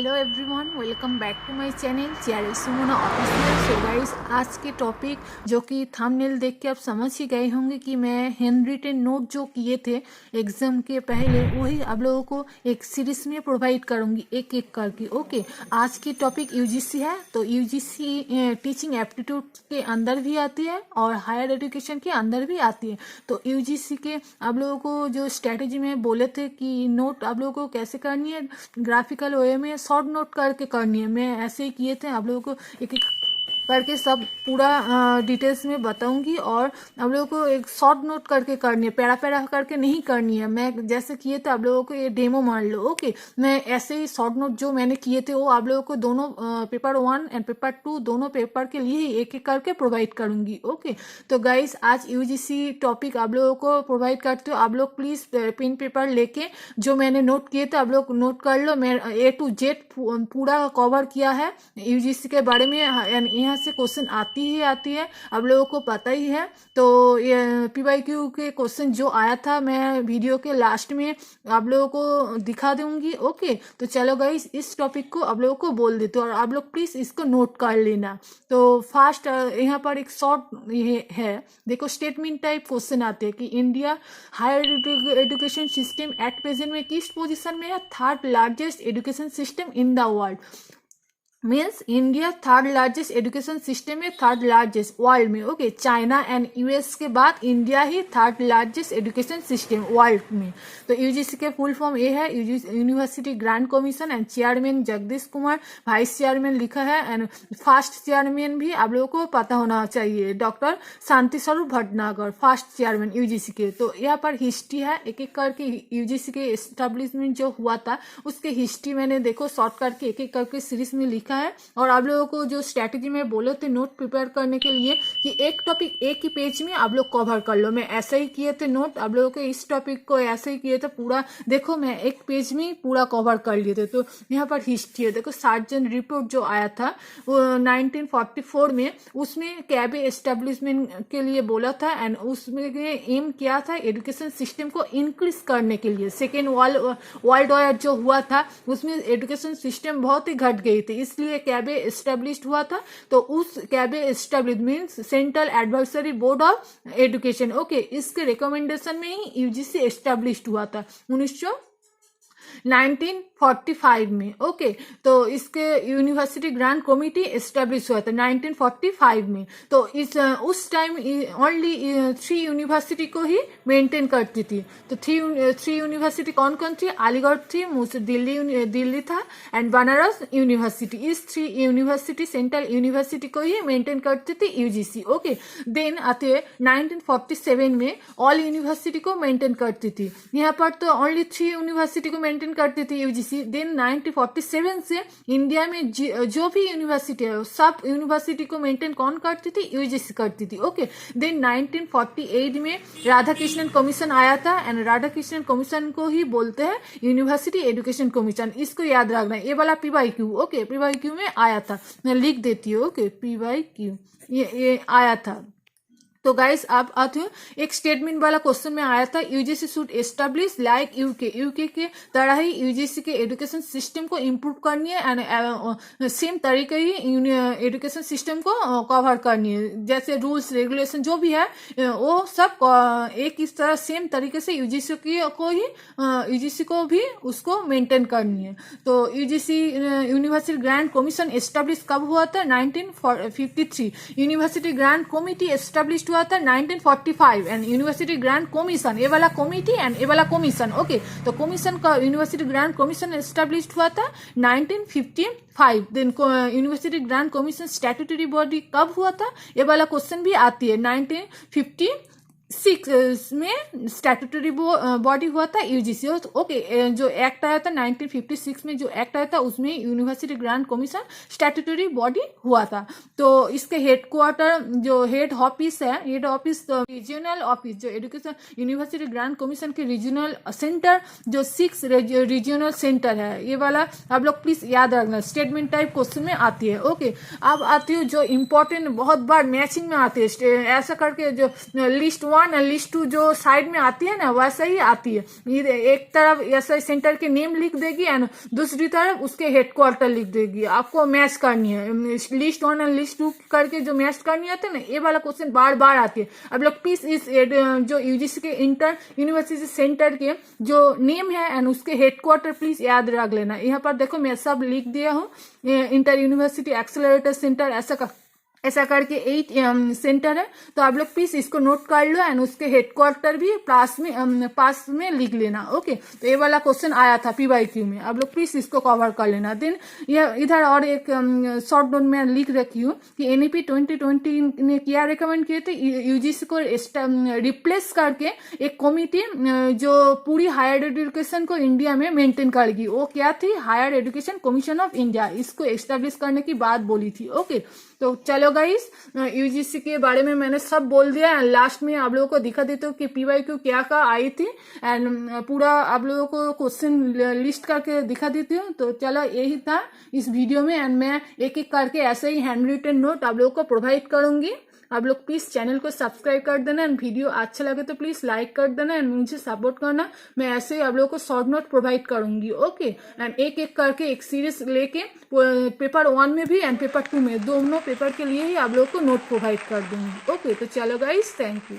Hello everyone, welcome back to my channel chair Sumana official. So guys, आज के topic जो कि थंबनेल देख के आप समझ ही गए होंगे कि मैं हैंड रिटन नोट जो किए थे एग्जाम के पहले, वही आप लोगों को एक सीरीज में प्रोवाइड करूंगी एक एक करके। ओके, आज की टॉपिक यूजीसी है, तो यूजीसी टीचिंग एप्टीट्यूड के अंदर भी आती है और हायर एजुकेशन के अंदर भी आती है। तो यूजीसी के आप लोगों को जो स्ट्रेटेजी में बोले थे कि नोट आप लोगों को कैसे करनी है, ग्राफिकल वे में शॉर्ट नोट करके करनी है। मैं ऐसे ही किए थे, आप लोगों को एक एक करके सब पूरा डिटेल्स में बताऊंगी और आप लोगों को एक शॉर्ट नोट करके करनी है, पैरा पैरा करके नहीं करनी है। मैं जैसे किए थे आप लोगों को ये डेमो मान लो। ओके, मैं ऐसे ही शॉर्ट नोट जो मैंने किए थे वो आप लोगों को दोनों पेपर 1 एंड पेपर 2 दोनों पेपर के लिए एक एक करके प्रोवाइड करूंगी। ओके, तो गाइस आज यूजीसी टॉपिक आप लोगों को प्रोवाइड करते हो। आप लोग प्लीज पेन पेपर लेके जो मैंने नोट किए थे आप लोग नोट कर लो। मैं A to Z पूरा कवर किया है यूजीसी के बारे में। यहाँ से क्वेश्चन आती है, आप लोगों को पता ही है। तो ये PYQ के क्वेश्चन जो आया था मैं वीडियो के लास्ट में आप लोगों को दिखा दूंगी। ओके, तो चलो गाइस इस टॉपिक को आप लोगों को बोल देते हो और आप लोग प्लीज इसको नोट कर लेना। तो फास्ट यहाँ पर एक शॉर्ट ये है, देखो स्टेटमेंट टाइप क्वेश्चन आते हैं कि India higher education system at present में किस पोजीशन में है, third largest education system in the world. Means India third largest education system में, थर्ड लार्जेस्ट वर्ल्ड में। ओके, चाइना एंड यूएस के बाद इंडिया ही third largest education system world में। तो यूजीसी के फुल फॉर्म ये है, university grant commission and chairman Jagdish Kumar, vice chairman लिखा है एंड फर्स्ट चेयरमैन भी आप लोगों को पता होना चाहिए, doctor Shanti Swarup Bhatnagar, first chairman UGC के। तो यहाँ पर हिस्ट्री है, एक एक करके यूजीसी के एस्टेब्लिशमेंट जो हुआ था उसके हिस्ट्री मैंने देखो शॉर्ट करके एक एक करके सीरीज में लिखा है। और आप लोगों को जो स्ट्रैटेजी में बोले थे नोट प्रिपेयर करने के लिए कि एक टॉपिक एक ही पेज में आप लोग कवर कर लो, मैं ऐसे ही किए थे नोट। आप लोगों को इस टॉपिक को ऐसे ही किए थे पूरा, देखो मैं एक पेज में पूरा कवर कर लिए थे। तो यहाँ पर हिस्ट्री है, देखो सार्जन रिपोर्ट जो आया था वो 1944 में, उसमें कैबे एस्टेब्लिशमेंट के लिए बोला था एंड उसमें एम किया था एजुकेशन सिस्टम को इंक्रीज करने के लिए। सेकेंड वर्ल्ड वॉर जो हुआ था उसमें एजुकेशन सिस्टम बहुत ही घट गई थी, इसलिए कैबे एस्टेब्लिश्ड हुआ था। तो उस CABE establish means central advisory board of education. Okay, इसके रिकमेंडेशन में ही यूजीसी एस्टेब्लिश्ड हुआ था 1945 में। ओके, तो इसके यूनिवर्सिटी ग्रांट कमिटी एस्टेब्लिश हुआ था 1945 में। तो इस उस टाइम ओनली 3 यूनिवर्सिटी को ही मेंटेन करती थी। तो थ्री यूनिवर्सिटी कौन कौन थी, अलीगढ़ थी, दिल्ली था एंड बनारस यूनिवर्सिटी। इस 3 यूनिवर्सिटी सेंट्रल यूनिवर्सिटी को ही मेंटेन करती थी यूजीसी। ओके, देन आते 1947 में ऑल यूनिवर्सिटी को मेंटेन करती थी। यहाँ पर तो ओनली 3 यूनिवर्सिटी को मेंटेन करती थी यूजीसी। देन 1947 से इंडिया में जो भी यूनिवर्सिटी है सब यूनिवर्सिटी को मेंटेन कौन करती थी, यूजीसी करती थी। ओके, देन 1948 में राधाकृष्णन कमीशन आया था एंड राधाकृष्णन कमीशन को ही बोलते हैं यूनिवर्सिटी एजुकेशन कमीशन। इसको याद रखना है, ये वाला PYQ। ओके, PYQ में आया था, मैं लिख देती हूँ। ओके, PYQ ये आया था। तो गाइस आप आते हो एक स्टेटमेंट वाला क्वेश्चन में आया था, UGC should establish like UK के तरह ही यूजीसी के एजुकेशन सिस्टम को इम्प्रूव करनी है एंड सेम तरीके ही एजुकेशन सिस्टम को कवर करनी है। जैसे रूल्स रेगुलेशन जो भी है वो सब एक इस तरह सेम तरीके से यूजीसी को भी उसको मेंटेन करनी है। तो UGC university grant commission establish कब हुआ था, 1953। यूनिवर्सिटी ग्रांट कमिटी एस्टेब्लिश हुआ था 1945 एंड यूनिवर्सिटी ग्रांट कमीशन, ये वाला कमिटी एंड ये वाला कमीशन। ओके, तो कमीशन का यूनिवर्सिटी ग्रांट कमीशन एस्टेब्लिश्ड हुआ था 1955। Then university grant commission statutory body कब हुआ था, ये वाला क्वेश्चन भी आती है। 1956 में स्टैट्यूटरी बॉडी हुआ था यूजीसी। ओके, जो एक्ट आया था 1956 में जो एक्ट आया था उसमें university grant commission statutory body हुआ था। तो इसके हेडक्वार्टर जो हेड ऑफिस है, हेड ऑफिस तो रीजनल ऑफिस जो एजुकेशन यूनिवर्सिटी ग्रांट कमीशन के रीजनल सेंटर जो 6 रीजनल सेंटर है, ये वाला आप लोग प्लीज याद रखना, स्टेटमेंट टाइप क्वेश्चन में आती है। ओके, अब आती है जो इम्पोर्टेंट बहुत बार मैचिंग में आती है, ऐसा करके जो लिस्ट 1 1 एंड लिस्ट 2 जो साइड में आती है ना वैसा ही आती है। एक तरफ ऐसा सेंटर के नेम लिख देगी एंड दूसरी तरफ उसके हेडक्वार्टर लिख देगी। आपको मैच करनी है, लिस्ट 1 एंड लिस्ट 2 करके जो मैच करनी आती है ना, ये वाला क्वेश्चन बार बार आती है। अब लोग प्लीज इस जो यूजीसी के इंटर यूनिवर्सिटी सेंटर के जो नेम है एंड उसके हेडक्वार्टर प्लीज याद रख लेना। यहाँ पर देखो मैं सब लिख दिया हूँ, इंटर यूनिवर्सिटी एक्सेलरेटर सेंटर ऐसा करके 8 सेंटर है, तो आप लोग प्लीज इसको नोट कर लो एंड उसके हेडक्वार्टर भी पास में लिख लेना। ओके, तो ये वाला क्वेश्चन आया था PYQ में, आप लोग प्लीज इसको कवर कर लेना। देन इधर और एक शॉर्ट नोट में लिख रखी हूँ कि NEP 2020 ने क्या रिकमेंड किए थे, यूजीसी को रिप्लेस करके एक कमिटी जो पूरी हायर एजुकेशन को इंडिया में मेंटेन करेगी, वो क्या थी, higher education commission of India, इसको एस्टेब्लिश करने की बात बोली थी। ओके, तो चलो गाइस, यूजीसी के बारे में मैंने सब बोल दिया एंड लास्ट में आप लोगों को दिखा देती हूँ कि PYQ क्या आई थी एंड पूरा आप लोगों को क्वेश्चन लिस्ट करके दिखा देती हूँ। तो चलो यही था इस वीडियो में एंड मैं एक एक करके ऐसे ही हैंड रिटन नोट आप लोगों को प्रोवाइड करूंगी। आप लोग प्लीज चैनल को सब्सक्राइब कर देना एंड वीडियो अच्छा लगे तो प्लीज लाइक कर देना एंड मुझे सपोर्ट करना। मैं ऐसे ही आप लोगों को शॉर्ट नोट प्रोवाइड करूंगी। ओके, एंड एक एक करके एक सीरीज लेके पेपर 1 में भी एंड पेपर 2 में, दोनों पेपर के लिए ही आप लोगों को नोट प्रोवाइड कर दूंगी। ओके, तो चलो गाइस, थैंक यू।